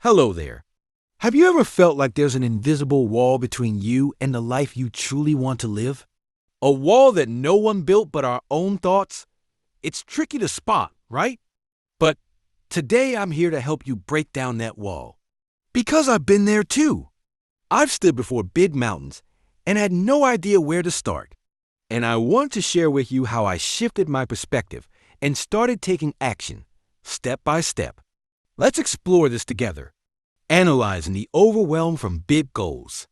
Hello there. Have you ever felt like there's an invisible wall between you and the life you truly want to live? A wall that no one built but our own thoughts? It's tricky to spot, right? But today I'm here to help you break down that wall. Because I've been there too. I've stood before big mountains and had no idea where to start. And I want to share with you how I shifted my perspective and started taking action, step by step. Let's explore this together, analyzing the overwhelm from big goals.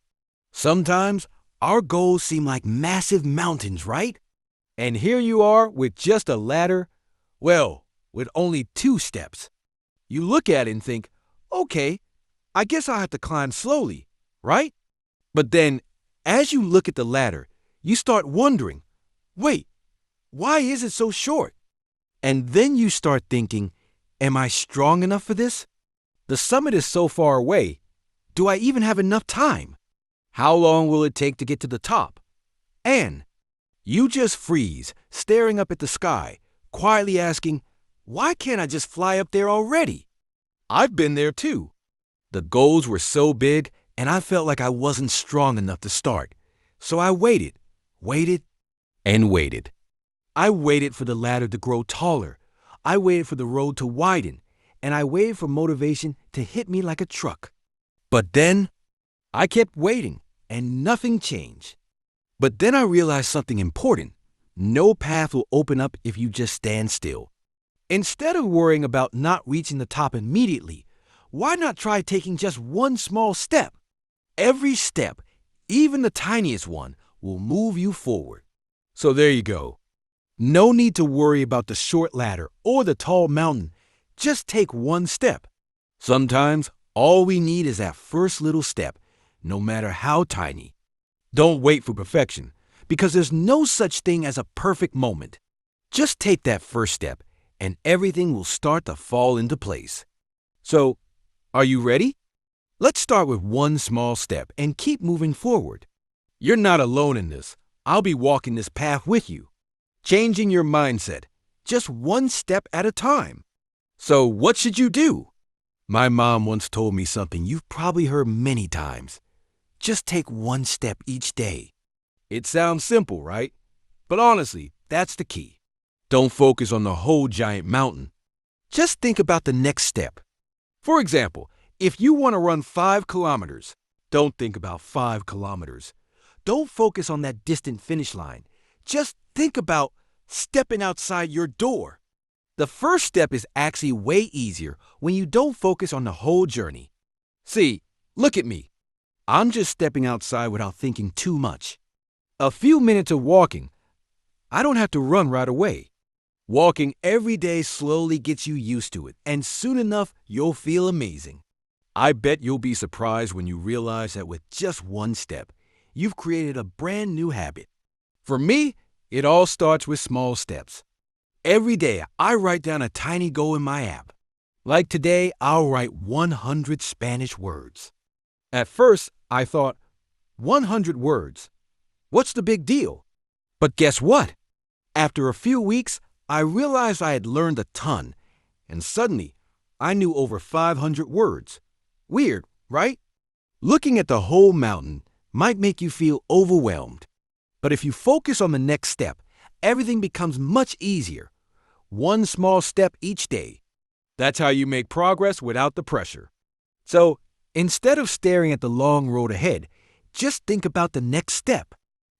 Sometimes our goals seem like massive mountains, right? And here you are with just a ladder, well, with only 2 steps. You look at it and think, okay, I guess I'll have to climb slowly, right? But then, as you look at the ladder, you start wondering, wait, why is it so short? And then you start thinking, am I strong enough for this? The summit is so far away. Do I even have enough time? How long will it take to get to the top? And you just freeze, staring up at the sky, quietly asking, why can't I just fly up there already? I've been there too. The goals were so big, and I felt like I wasn't strong enough to start. So I waited, and waited. I waited for the ladder to grow taller. I waited for the road to widen, and I waited for motivation to hit me like a truck. But then, I kept waiting, and nothing changed. But then I realized something important. No path will open up if you just stand still. Instead of worrying about not reaching the top immediately, why not try taking just one small step? Every step, even the tiniest one, will move you forward. So there you go. No need to worry about the short ladder or the tall mountain. Just take one step. Sometimes all we need is that first little step, no matter how tiny. Don't wait for perfection, because there's no such thing as a perfect moment. Just take that first step, and everything will start to fall into place. So, are you ready? Let's start with one small step and keep moving forward. You're not alone in this. I'll be walking this path with you. Changing your mindset, just one step at a time. So what should you do? My mom once told me something you've probably heard many times. Just take one step each day. It sounds simple, right? But honestly, that's the key. Don't focus on the whole giant mountain. Just think about the next step. For example, if you want to run 5 kilometers, don't think about 5 kilometers. Don't focus on that distant finish line. Just think about stepping outside your door. The first step is actually way easier when you don't focus on the whole journey. See, look at me. I'm just stepping outside without thinking too much. A few minutes of walking. I don't have to run right away. Walking every day slowly gets you used to it, and soon enough, you'll feel amazing. I bet you'll be surprised when you realize that with just one step, you've created a brand new habit. For me, it all starts with small steps. Every day, I write down a tiny goal in my app. Like today, I'll write 100 Spanish words. At first, I thought, 100 words? What's the big deal? But guess what? After a few weeks, I realized I had learned a ton, and suddenly, I knew over 500 words. Weird, right? Looking at the whole mountain might make you feel overwhelmed. But if you focus on the next step, everything becomes much easier. One small step each day. That's how you make progress without the pressure. So, instead of staring at the long road ahead, just think about the next step.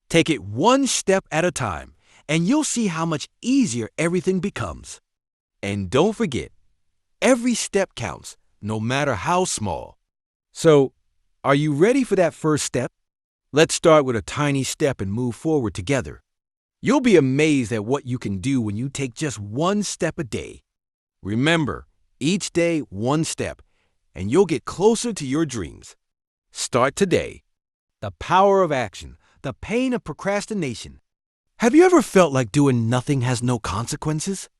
Take it one step at a time, and you'll see how much easier everything becomes. And don't forget, every step counts, no matter how small. So, are you ready for that first step? Let's start with a tiny step and move forward together. You'll be amazed at what you can do when you take just one step a day. Remember, each day one step, and you'll get closer to your dreams. Start today. The power of action, the pain of procrastination. Have you ever felt like doing nothing has no consequences?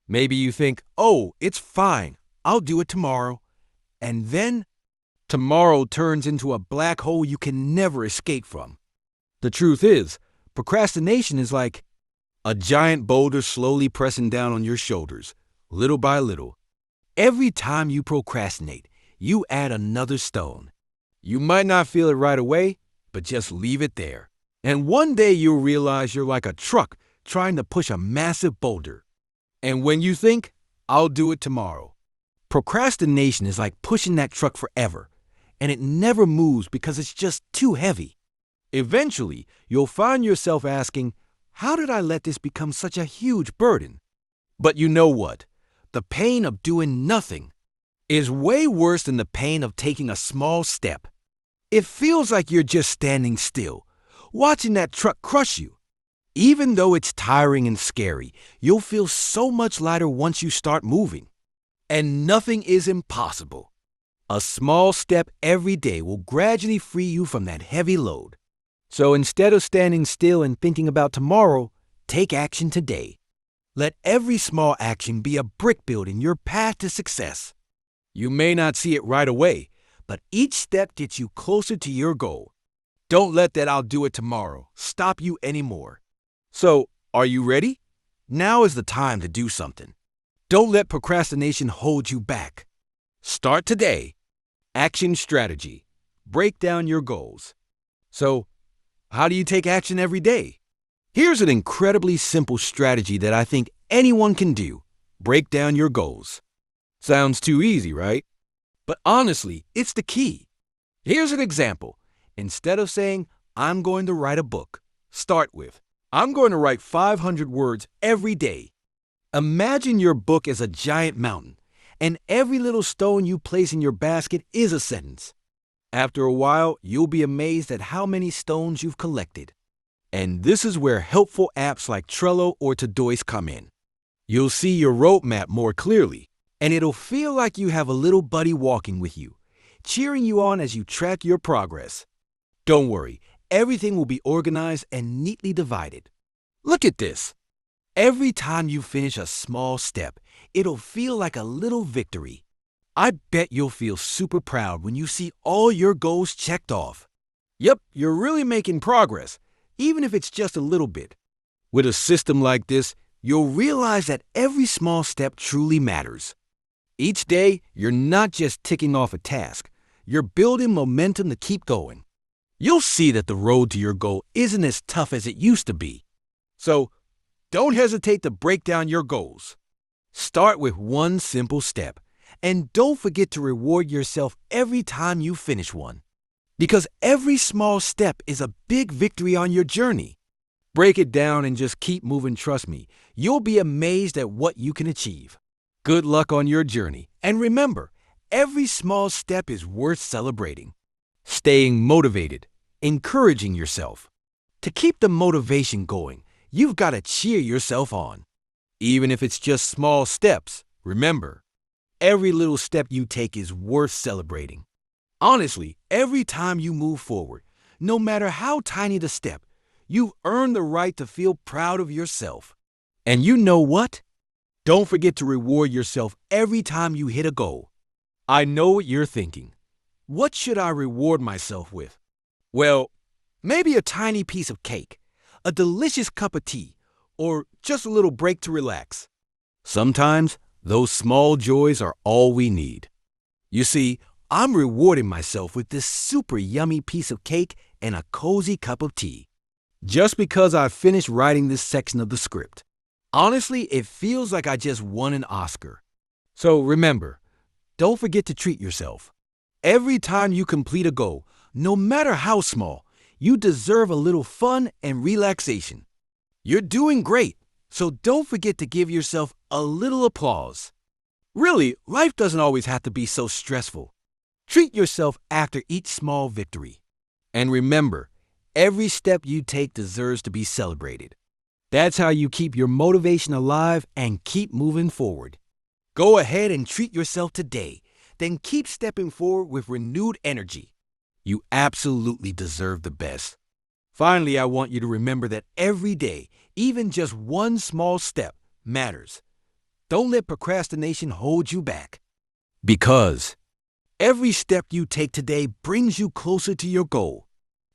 Maybe you think, oh, it's fine, I'll do it tomorrow. And then, tomorrow turns into a black hole you can never escape from. The truth is, procrastination is like a giant boulder slowly pressing down on your shoulders, little by little. Every time you procrastinate, you add another stone. You might not feel it right away, but just leave it there. And one day you'll realize you're like a truck trying to push a massive boulder. And when you think, I'll do it tomorrow. Procrastination is like pushing that truck forever, and it never moves because it's just too heavy. Eventually, you'll find yourself asking, how did I let this become such a huge burden? But you know what? The pain of doing nothing is way worse than the pain of taking a small step. It feels like you're just standing still, watching that truck crush you. Even though it's tiring and scary, you'll feel so much lighter once you start moving. And nothing is impossible. A small step every day will gradually free you from that heavy load. So instead of standing still and thinking about tomorrow, take action today. Let every small action be a brick building your path to success. You may not see it right away, but each step gets you closer to your goal. Don't let that "I'll do it tomorrow" stop you anymore. So, are you ready? Now is the time to do something. Don't let procrastination hold you back. Start today. Action strategy. Break down your goals. So, how do you take action every day? Here's an incredibly simple strategy that I think anyone can do. Break down your goals. Sounds too easy, right? But honestly, it's the key. Here's an example. Instead of saying, I'm going to write a book, start with, I'm going to write 500 words every day. Imagine your book as a giant mountain, and every little stone you place in your basket is a sentence. After a while, you'll be amazed at how many stones you've collected. And this is where helpful apps like Trello or Todoist come in. You'll see your roadmap more clearly, and it'll feel like you have a little buddy walking with you, cheering you on as you track your progress. Don't worry, everything will be organized and neatly divided. Look at this. Every time you finish a small step, it'll feel like a little victory. I bet you'll feel super proud when you see all your goals checked off. Yep, you're really making progress, even if it's just a little bit. With a system like this, you'll realize that every small step truly matters. Each day, you're not just ticking off a task, you're building momentum to keep going. You'll see that the road to your goal isn't as tough as it used to be. So, don't hesitate to break down your goals. Start with one simple step, and don't forget to reward yourself every time you finish one. Because every small step is a big victory on your journey. Break it down and just keep moving, trust me. You'll be amazed at what you can achieve. Good luck on your journey, and remember, every small step is worth celebrating. Staying motivated, encouraging yourself. To keep the motivation going, you've got to cheer yourself on. Even if it's just small steps, remember, every little step you take is worth celebrating. Honestly, every time you move forward, no matter how tiny the step, you've earned the right to feel proud of yourself. And you know what? Don't forget to reward yourself every time you hit a goal. I know what you're thinking. What should I reward myself with? Well, maybe a tiny piece of cake, a delicious cup of tea, or just a little break to relax. Sometimes, those small joys are all we need. You see, I'm rewarding myself with this super yummy piece of cake and a cozy cup of tea. Just because I finished writing this section of the script. Honestly, it feels like I just won an Oscar. So remember, don't forget to treat yourself. Every time you complete a goal, no matter how small, you deserve a little fun and relaxation. You're doing great, so don't forget to give yourself a little applause. Really, life doesn't always have to be so stressful. Treat yourself after each small victory. And remember, every step you take deserves to be celebrated. That's how you keep your motivation alive and keep moving forward. Go ahead and treat yourself today, then keep stepping forward with renewed energy. You absolutely deserve the best. Finally, I want you to remember that every day, even just one small step, matters. Don't let procrastination hold you back. Because every step you take today brings you closer to your goal.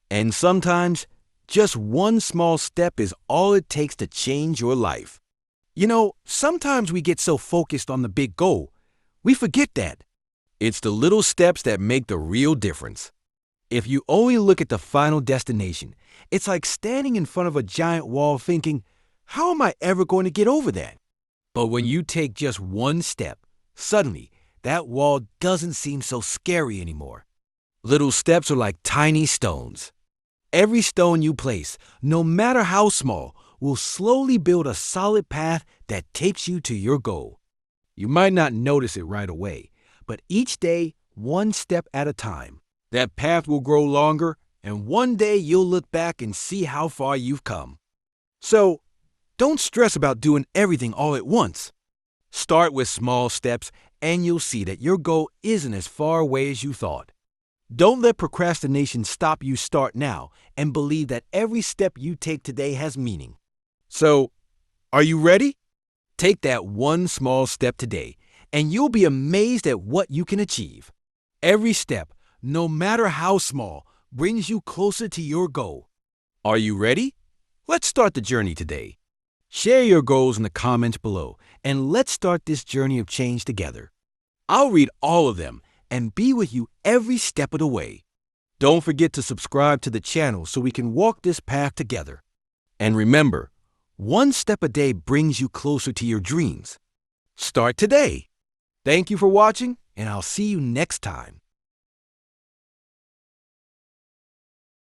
And sometimes, just one small step is all it takes to change your life. You know, sometimes we get so focused on the big goal, we forget that It's the little steps that make the real difference. If you only look at the final destination, it's like standing in front of a giant wall thinking, how am I ever going to get over that? But when you take just one step, suddenly that wall doesn't seem so scary anymore. Little steps are like tiny stones. Every stone you place, no matter how small, will slowly build a solid path that takes you to your goal. You might not notice it right away, but each day, one step at a time, that path will grow longer, and one day you'll look back and see how far you've come. So, don't stress about doing everything all at once. Start with small steps, and you'll see that your goal isn't as far away as you thought. Don't let procrastination stop you. Start now and believe that every step you take today has meaning. So, are you ready? Take that one small step today, and you'll be amazed at what you can achieve. Every step, no matter how small, brings you closer to your goal. Are you ready? Let's start the journey today. Share your goals in the comments below, and let's start this journey of change together. I'll read all of them and be with you every step of the way. Don't forget to subscribe to the channel so we can walk this path together. And remember, one step a day brings you closer to your dreams. Start today. Thank you for watching, and I'll see you next time.